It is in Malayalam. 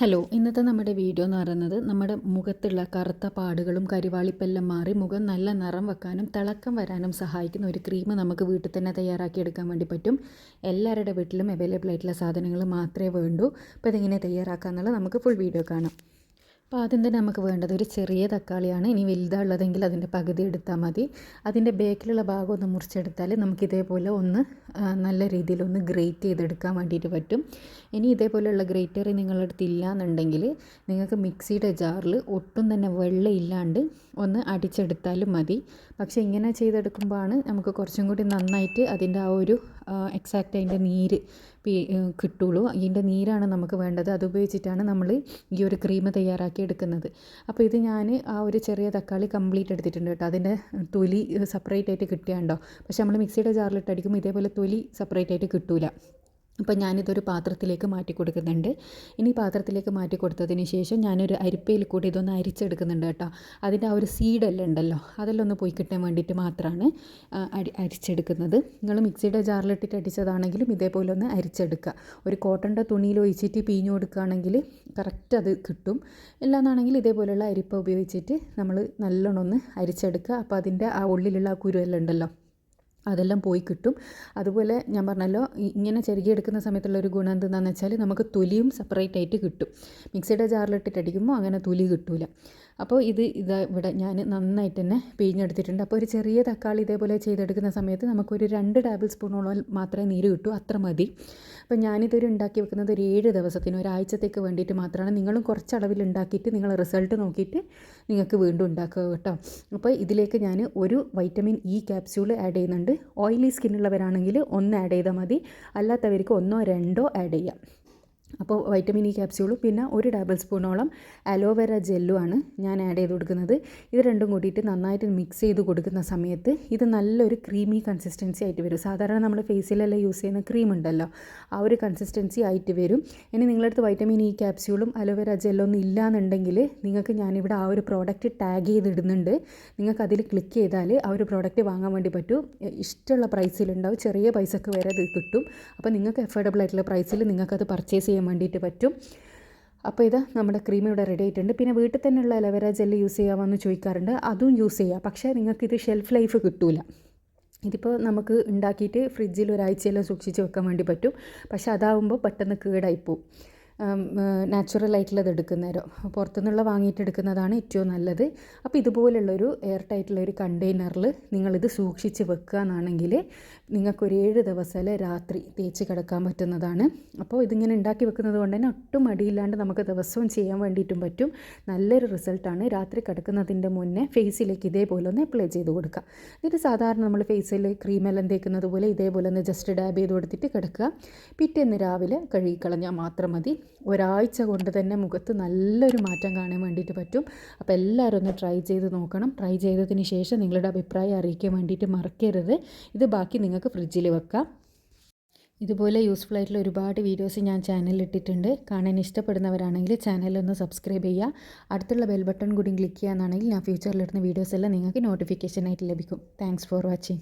ഹലോ, ഇന്നത്തെ നമ്മുടെ വീഡിയോ എന്ന് പറയുന്നത് നമ്മുടെ മുഖത്തുള്ള കറുത്ത പാടുകളും കരിവാളിപ്പെല്ലാം മാറി മുഖം നല്ല നിറം വെക്കാനും തിളക്കം വരാനും സഹായിക്കുന്ന ഒരു ക്രീം നമുക്ക് വീട്ടിൽ തന്നെ തയ്യാറാക്കിയെടുക്കാൻ വേണ്ടി പറ്റും. എല്ലാവരുടെ വീട്ടിലും അവൈലബിൾ ആയിട്ടുള്ള സാധനങ്ങൾ മാത്രമേ വേണ്ടൂ. അപ്പോൾ ഇതെങ്ങനെ തയ്യാറാക്കാമെന്നുള്ളത് നമുക്ക് ഫുൾ വീഡിയോ കാണാം. അപ്പോൾ ആദ്യം തന്നെ നമുക്ക് വേണ്ടത് ഒരു ചെറിയ തക്കാളിയാണ്. ഇനി വലുതാണുള്ളതെങ്കിൽ അതിൻ്റെ പകുതി എടുത്താൽ മതി. അതിൻ്റെ ബേക്കിലുള്ള ഭാഗം ഒന്ന് മുറിച്ചെടുത്താൽ നമുക്ക് ഇതേപോലെ ഒന്ന് നല്ല രീതിയിലൊന്ന് ഗ്രേറ്റ് ചെയ്തെടുക്കാൻ വേണ്ടിയിട്ട് പറ്റും. ഇനി ഇതേപോലെയുള്ള ഗ്രേറ്റർ നിങ്ങളുടെ അടുത്ത് ഇല്ല എന്നുണ്ടെങ്കിൽ നിങ്ങൾക്ക് മിക്സിയുടെ ജാറിൽ ഒട്ടും തന്നെ വെള്ളം ഇല്ലാണ്ട് ഒന്ന് അടിച്ചെടുത്താലും മതി. പക്ഷേ ഇങ്ങനെ ചെയ്തെടുക്കുമ്പോഴാണ് നമുക്ക് കുറച്ചും കൂടി നന്നായിട്ട് അതിൻ്റെ ആ ഒരു എക്സാക്റ്റ് അതിൻ്റെ നീര് കിട്ടുള്ളൂ. ഇതിൻ്റെ നീരാണ് നമുക്ക് വേണ്ടത്. അതുപയോഗിച്ചിട്ടാണ് നമ്മൾ ഈ ഒരു ക്രീം തയ്യാറാക്കി എടുക്കുന്നത്. അപ്പോൾ ഇത് ഞാൻ ആ ഒരു ചെറിയ തക്കാളി കംപ്ലീറ്റ് എടുത്തിട്ടുണ്ട് കേട്ടോ. അതിൻ്റെ തൊലി സെപ്പറേറ്റ് ആയിട്ട് കിട്ടിയാണ്ടോ. പക്ഷേ നമ്മൾ മിക്സിയുടെ ജാറിലിട്ട് അടിക്കുമ്പോൾ ഇതേപോലെ തൊലി സെപ്പറേറ്റ് ആയിട്ട് കിട്ടില്ല. അപ്പോൾ ഞാനിതൊരു പാത്രത്തിലേക്ക് മാറ്റി കൊടുക്കുന്നുണ്ട്. ഇനി പാത്രത്തിലേക്ക് മാറ്റി കൊടുത്തതിന് ശേഷം ഞാനൊരു അരിപ്പയിൽ കൂടി ഇതൊന്ന് അരിച്ചെടുക്കുന്നുണ്ട് കേട്ടോ. അതിൻ്റെ ആ ഒരു സീഡെല്ലാം ഉണ്ടല്ലോ, അതെല്ലാം ഒന്ന് പോയി കിട്ടാൻ വേണ്ടിയിട്ട് മാത്രമാണ് അരിച്ചെടുക്കുന്നത്. നിങ്ങൾ മിക്സിയുടെ ജാറിലിട്ടിട്ട് അടിച്ചതാണെങ്കിലും ഇതേപോലെ ഒന്ന് അരിച്ചെടുക്കുക. ഒരു കോട്ടൻ്റെ തുണിയിൽ ഒഴിച്ചിട്ട് പിഴിഞ്ഞു കൊടുക്കുകയാണെങ്കിൽ കറക്റ്റ് അത് കിട്ടും. എല്ലാന്നാണെങ്കിൽ ഇതേപോലെയുള്ള അരിപ്പ ഉപയോഗിച്ചിട്ട് നമ്മൾ നല്ലോണം ഒന്ന് അരിച്ചെടുക്കുക. അപ്പോൾ അതിൻ്റെ ആ ഉള്ളിലുള്ള ആ കുരുവെല്ലാം ഉണ്ടല്ലോ അതെല്ലാം പോയി കിട്ടും. അതുപോലെ ഞാൻ പറഞ്ഞല്ലോ, ഇങ്ങനെ ചെറുകിയെടുക്കുന്ന സമയത്തുള്ള ഒരു ഗുണം എന്താണെന്ന് വെച്ചാൽ നമുക്ക് തൊലിയും സെപ്പറേറ്റ് ആയിട്ട് കിട്ടും. മിക്സിയുടെ ജാറിലിട്ടിട്ട് അടിക്കുമ്പോൾ അങ്ങനെ തൊലി കിട്ടില്ല. അപ്പോൾ ഇവിടെ ഞാൻ നന്നായിട്ട് തന്നെ പിഴിഞ്ഞെടുത്തിട്ടുണ്ട്. അപ്പോൾ ഒരു ചെറിയ തക്കാളി ഇതേപോലെ ചെയ്തെടുക്കുന്ന സമയത്ത് നമുക്കൊരു 2 ടേബിൾ സ്പൂണോളം മാത്രമേ നീര് കിട്ടൂ, അത്ര മതി. അപ്പോൾ ഞാനിതൊരു ഉണ്ടാക്കി വെക്കുന്നത് ഒരു 7 ദിവസത്തിന്, ഒരാഴ്ചത്തേക്ക് വേണ്ടിയിട്ട് മാത്രമാണ്. നിങ്ങളും കുറച്ച് അളവിൽ ഉണ്ടാക്കിയിട്ട് നിങ്ങൾ റിസൾട്ട് നോക്കിയിട്ട് നിങ്ങൾക്ക് വീണ്ടും ഉണ്ടാക്കുക കേട്ടോ. അപ്പോൾ ഇതിലേക്ക് ഞാൻ ഒരു വൈറ്റമിൻ ഇ ക്യാപ്സ്യൂൾ ആഡ് ചെയ്യുന്നുണ്ട്. ഓയിലി സ്കിന്നുള്ളവരാണെങ്കിൽ 1 ആഡ് ചെയ്താൽ മതി, അല്ലാത്തവർക്ക് 1ഓ 2ഓ ആഡ് ചെയ്യാം. അപ്പോൾ വൈറ്റമിൻ ഇ ക്യാപ്സ്യൂളും പിന്നെ ഒരു ടേബിൾ സ്പൂണോളം അലോവേര ജെല്ലുമാണ് ഞാൻ ആഡ് ചെയ്ത് കൊടുക്കുന്നത്. ഇത് രണ്ടും കൂടിയിട്ട് നന്നായിട്ട് മിക്സ് ചെയ്ത് കൊടുക്കുന്ന സമയത്ത് ഇത് നല്ലൊരു ക്രീമി കൺസിസ്റ്റൻസി ആയിട്ട് വരും. സാധാരണ നമ്മൾ ഫേസിലെല്ലാം യൂസ് ചെയ്യുന്ന ക്രീം ഉണ്ടല്ലോ, ആ ഒരു കൺസിസ്റ്റൻസി ആയിട്ട് വരും. ഇനി നിങ്ങളടുത്ത് വൈറ്റമിൻ ഇ ക്യാപ്സ്യൂളും അലോവേര ജെല്ലൊന്നും ഇല്ലയെന്നുണ്ടെങ്കിൽ നിങ്ങൾക്ക് ഞാനിവിടെ ആ ഒരു പ്രോഡക്റ്റ് ടാഗ് ചെയ്തിടുന്നുണ്ട്. നിങ്ങൾക്ക് അതിൽ ക്ലിക്ക് ചെയ്താൽ ആ ഒരു പ്രോഡക്റ്റ് വാങ്ങാൻ വേണ്ടി പറ്റും. ഇഷ്ടമുള്ള പ്രൈസിലുണ്ടാവും, ചെറിയ പൈസക്ക് വരെ അത് കിട്ടും. അപ്പോൾ നിങ്ങൾക്ക് അഫോർഡബിൾ ആയിട്ടുള്ള പ്രൈസിൽ നിങ്ങൾക്കത് പർച്ചേസ് ചെയ്യാൻ വേണ്ടിയിട്ട് പറ്റും. അപ്പോൾ ഇത് നമ്മുടെ ക്രീം ഇവിടെ റെഡി ആയിട്ടുണ്ട്. പിന്നെ വീട്ടിൽ തന്നെയുള്ള അലോവേര ജെല്ല് യൂസ് ചെയ്യാമെന്ന് ചോദിക്കാറുണ്ട്. അതും യൂസ് ചെയ്യാം, പക്ഷേ നിങ്ങൾക്കിത് ഷെൽഫ് ലൈഫ് കിട്ടില്ല. ഇതിപ്പോൾ നമുക്ക് ഉണ്ടാക്കിയിട്ട് ഫ്രിഡ്ജിൽ ഒരാഴ്ചയെല്ലാം സൂക്ഷിച്ച് വെക്കാൻ വേണ്ടി പറ്റും. പക്ഷേ അതാവുമ്പോൾ പെട്ടെന്ന് കേടായിപ്പോവും. നാച്ചുറൽ ആയിട്ടുള്ളത് എടുക്കുന്നേരം പുറത്തുനിന്നുള്ള വാങ്ങിയിട്ട് എടുക്കുന്നതാണ് ഏറ്റവും നല്ലത്. അപ്പോൾ ഇതുപോലുള്ളൊരു എയർ ടൈറ്റുള്ളൊരു കണ്ടെയ്നറിൽ നിങ്ങളിത് സൂക്ഷിച്ച് വെക്കുക എന്നാണെങ്കിൽ നിങ്ങൾക്കൊരു 7 ദിവസം രാത്രി തേച്ച് കിടക്കാൻ പറ്റുന്നതാണ്. അപ്പോൾ ഇതിങ്ങനെ ഉണ്ടാക്കി വെക്കുന്നത് കൊണ്ട് തന്നെ ഒട്ടും മടിയില്ലാണ്ട് നമുക്ക് ദിവസവും ചെയ്യാൻ വേണ്ടിയിട്ടും പറ്റും. നല്ലൊരു റിസൾട്ടാണ്. രാത്രി കിടക്കുന്നതിൻ്റെ മുന്നേ ഫേസിലേക്ക് ഇതേപോലെ ഒന്ന് അപ്ലൈ ചെയ്ത് കൊടുക്കുക. ഇത് സാധാരണ നമ്മൾ ഫേസിൽ ക്രീമെല്ലാം തേക്കുന്നത് പോലെ ഇതേപോലെ ഒന്ന് ജസ്റ്റ് ഡാബ് ചെയ്ത് കൊടുത്തിട്ട് കിടക്കുക. പിറ്റേന്ന് രാവിലെ കഴുകിക്കളഞ്ഞാൽ മാത്രം മതി. ഒരാഴ്ച കൊണ്ട് തന്നെ മുഖത്ത് നല്ലൊരു മാറ്റം കാണാൻ വേണ്ടിയിട്ട് പറ്റും. അപ്പോൾ എല്ലാവരും ഒന്ന് ട്രൈ ചെയ്ത് നോക്കണം. ട്രൈ ചെയ്തതിന് ശേഷം നിങ്ങളുടെ അഭിപ്രായം അറിയിക്കാൻ വേണ്ടിയിട്ട് മറക്കരുത്. ഇത് ബാക്കി നിങ്ങൾക്ക് ഫ്രിഡ്ജിൽ വെക്കാം. ഇതുപോലെ യൂസ്ഫുൾ ആയിട്ടുള്ള ഒരുപാട് വീഡിയോസ് ഞാൻ ചാനലിൽ ഇട്ടിട്ടുണ്ട്. കാണാൻ ഇഷ്ടപ്പെടുന്നവരാണെങ്കിൽ ചാനലൊന്ന് സബ്സ്ക്രൈബ് ചെയ്യുക. അടുത്തുള്ള ബെൽ ബട്ടൺ കൂടി ക്ലിക്ക് ചെയ്യാനാണെങ്കിൽ ഞാൻ ഫ്യൂച്ചറിലിടുന്ന വീഡിയോസ് എല്ലാം നിങ്ങൾക്ക് നോട്ടിഫിക്കേഷനായിട്ട് ലഭിക്കും. Thanks for watching.